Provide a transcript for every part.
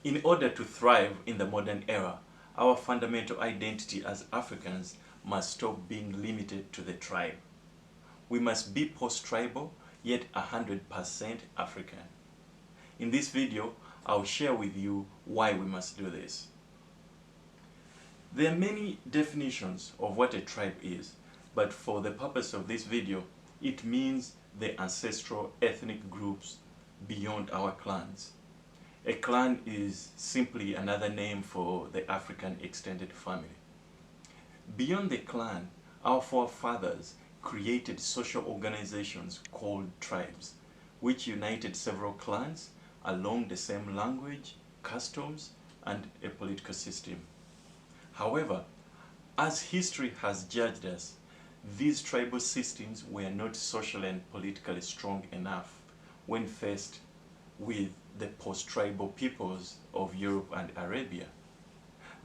In order to thrive in the modern era, our fundamental identity as Africans must stop being limited to the tribe. We must be post-tribal, yet 100% African. In this video, I'll share with you why we must do this. There are many definitions of what a tribe is, but for the purpose of this video, it means the ancestral ethnic groups beyond our clans. A clan is simply another name for the African extended family. Beyond the clan, our forefathers created social organizations called tribes, which united several clans along the same language, customs, and a political system. However, as history has judged us, these tribal systems were not socially and politically strong enough when faced with the post-tribal peoples of Europe and Arabia.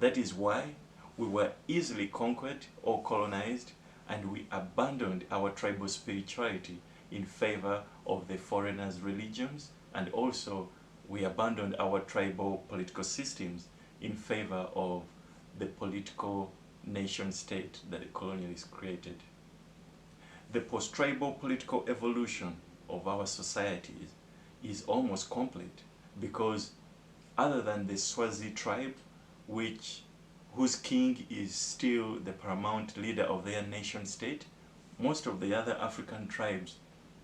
That is why we were easily conquered or colonized, and we abandoned our tribal spirituality in favor of the foreigners' religions, and also we abandoned our tribal political systems in favor of the political nation state that the colonialists created. The post-tribal political evolution of our societies is almost complete, because other than the Swazi tribe, whose king is still the paramount leader of their nation state, most of the other African tribes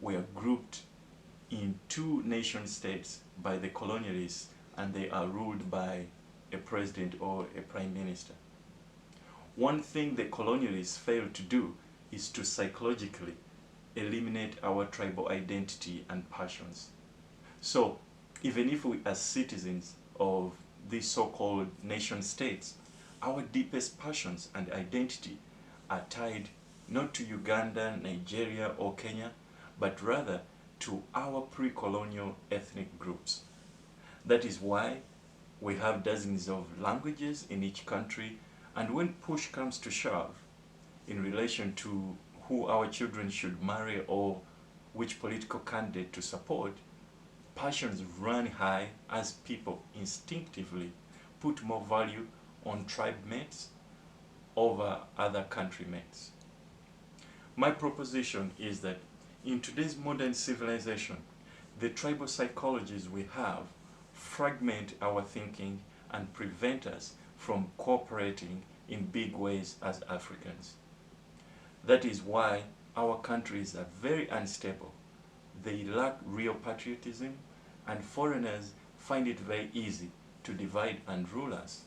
were grouped in two nation states by the colonialists, and they are ruled by a president or a prime minister. One thing the colonialists failed to do is to psychologically eliminate our tribal identity and passions. So, even if we are citizens of these so-called nation states, our deepest passions and identity are tied not to Uganda, Nigeria, or Kenya, but rather to our pre-colonial ethnic groups. That is why we have dozens of languages in each country, and when push comes to shove in relation to who our children should marry or which political candidate to support, passions run high as people instinctively put more value on tribe mates over other country mates. My proposition is that in today's modern civilization, the tribal psychologies we have fragment our thinking and prevent us from cooperating in big ways as Africans. That is why our countries are very unstable. They lack real patriotism, and foreigners find it very easy to divide and rule us.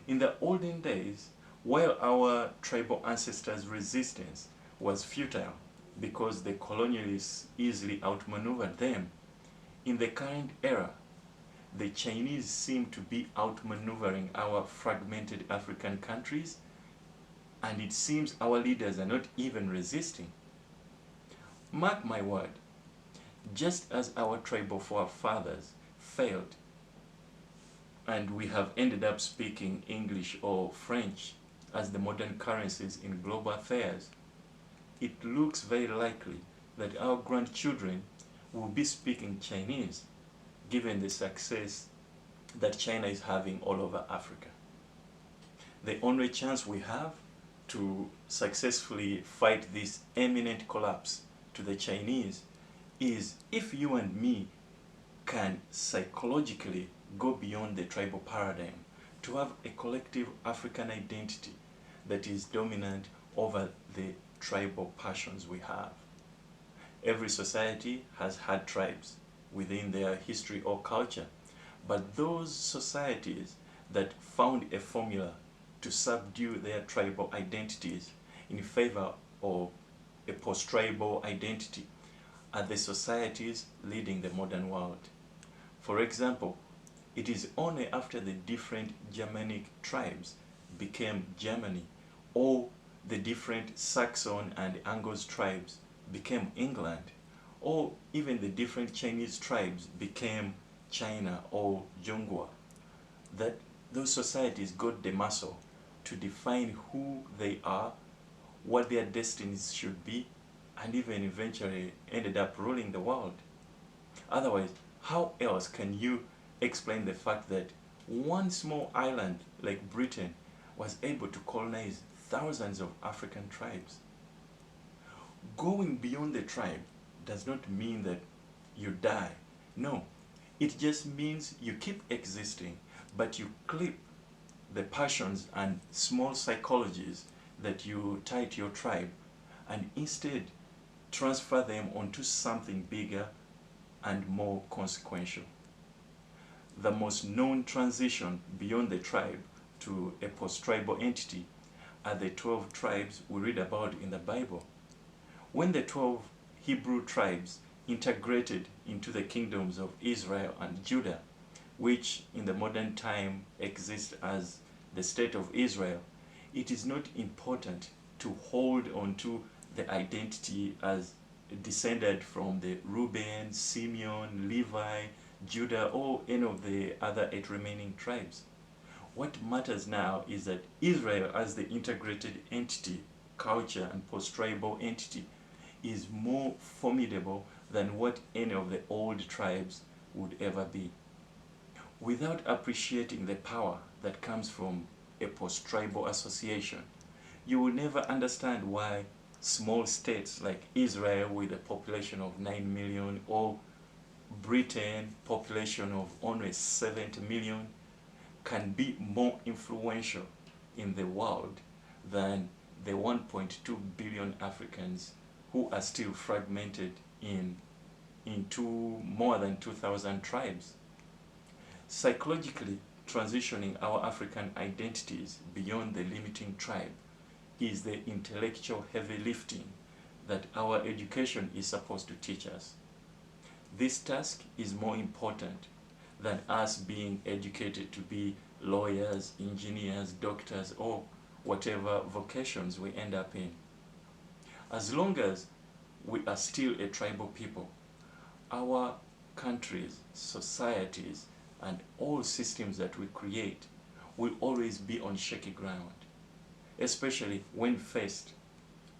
In the olden days, while our tribal ancestors' resistance was futile because the colonialists easily outmaneuvered them, in the current era, the Chinese seem to be outmaneuvering our fragmented African countries, and it seems our leaders are not even resisting. Mark my word, just as our tribal forefathers failed and we have ended up speaking English or French as the modern currencies in global affairs, it looks very likely that our grandchildren will be speaking Chinese, given the success that China is having all over Africa. The only chance we have to successfully fight this imminent collapse to the Chinese is if you and me can psychologically go beyond the tribal paradigm to have a collective African identity that is dominant over the tribal passions we have. Every society has had tribes within their history or culture, but those societies that found a formula to subdue their tribal identities in favor of a post-tribal identity are the societies leading the modern world. For example, it is only after the different Germanic tribes became Germany, or the different Saxon and Angles tribes became England, or even the different Chinese tribes became China or Zhonghua, that those societies got the muscle to define who they are, what their destinies should be, and even eventually ended up ruling the world. Otherwise, how else can you explain the fact that one small island like Britain was able to colonize thousands of African tribes. Going beyond the tribe does not mean that you die. No, it just means you keep existing, but you clip the passions and small psychologies that you tie to your tribe and instead transfer them onto something bigger and more consequential. The most known transition beyond the tribe to a post-tribal entity are the 12 tribes we read about in the Bible. When the 12 Hebrew tribes integrated into the kingdoms of Israel and Judah, which in the modern time exist as the state of Israel, it is not important to hold on to the identity as descended from the Reuben, Simeon, Levi, Judah, or any of the other 8 remaining tribes. What matters now is that Israel as the integrated entity, culture, and post-tribal entity is more formidable than what any of the old tribes would ever be. Without appreciating the power that comes from a post-tribal association, you will never understand why small states like Israel with a population of 9 million or Britain population of only 70 million can be more influential in the world than the 1.2 billion Africans who are still fragmented into more than 2,000 tribes. Psychologically, transitioning our African identities beyond the limiting tribe is the intellectual heavy lifting that our education is supposed to teach us. This task is more important than us being educated to be lawyers, engineers, doctors, or whatever vocations we end up in. As long as we are still a tribal people, our countries, societies, and all systems that we create will always be on shaky ground, especially when faced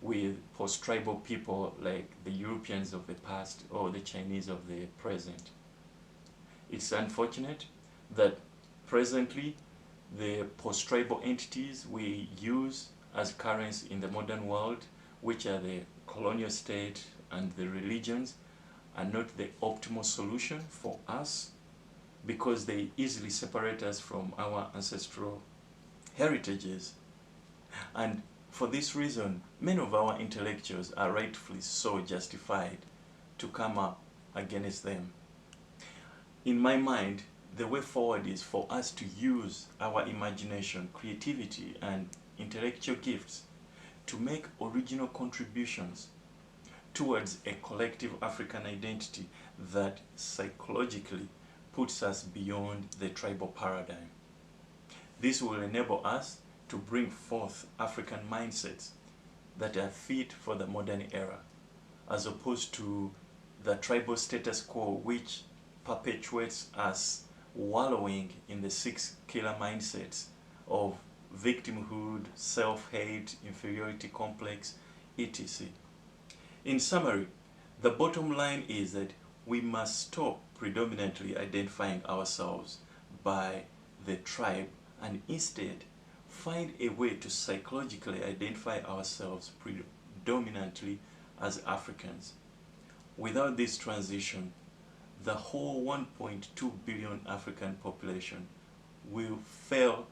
with post-tribal people like the Europeans of the past or the Chinese of the present. It's unfortunate that presently the post-tribal entities we use as currency in the modern world, which are the colonial state and the religions, are not the optimal solution for us because they easily separate us from our ancestral heritages. And for this reason, many of our intellectuals are rightfully so justified to come up against them. In my mind, the way forward is for us to use our imagination, creativity, and intellectual gifts to make original contributions towards a collective African identity that psychologically puts us beyond the tribal paradigm. This will enable us to bring forth African mindsets that are fit for the modern era, as opposed to the tribal status quo which perpetuates us wallowing in the 6 killer mindsets of victimhood, self-hate, inferiority complex, etc. In summary, the bottom line is that we must stop predominantly identifying ourselves by the tribe and instead find a way to psychologically identify ourselves predominantly as Africans. Without this transition, the whole 1.2 billion African population will fail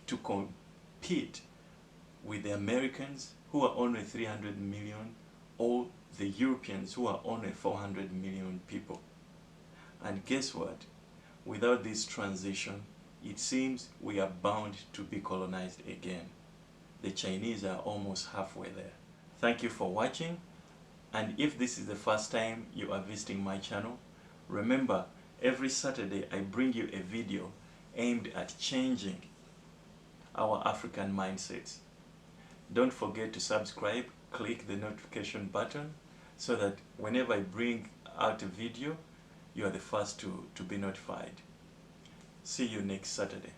to compete with the Americans, who are only 300 million, or the Europeans, who are only 400 million people. And guess what? Without this transition, it seems we are bound to be colonized again. The Chinese are almost halfway there. Thank you for watching, and if this is the first time you are visiting my channel, remember, every Saturday I bring you a video aimed at changing our African mindsets. Don't forget to subscribe, click the notification button so that whenever I bring out a video, you are the first to be notified. See you next Saturday.